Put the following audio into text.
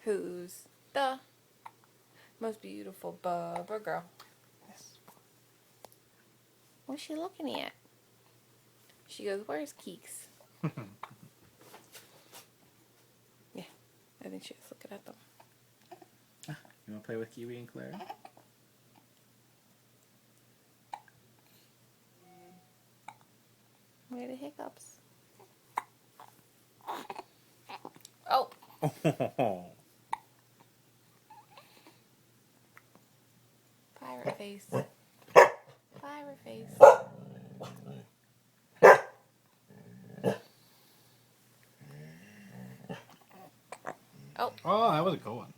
Who's the most beautiful Bubba girl? Yes. What's she looking at? She goes, where's Keeks? Yeah, I think she was looking at them. You want to play with Kiwi and Claire? Where are the hiccups? Oh! Pirate face. Pirate face. Oh. Oh, that was a good one.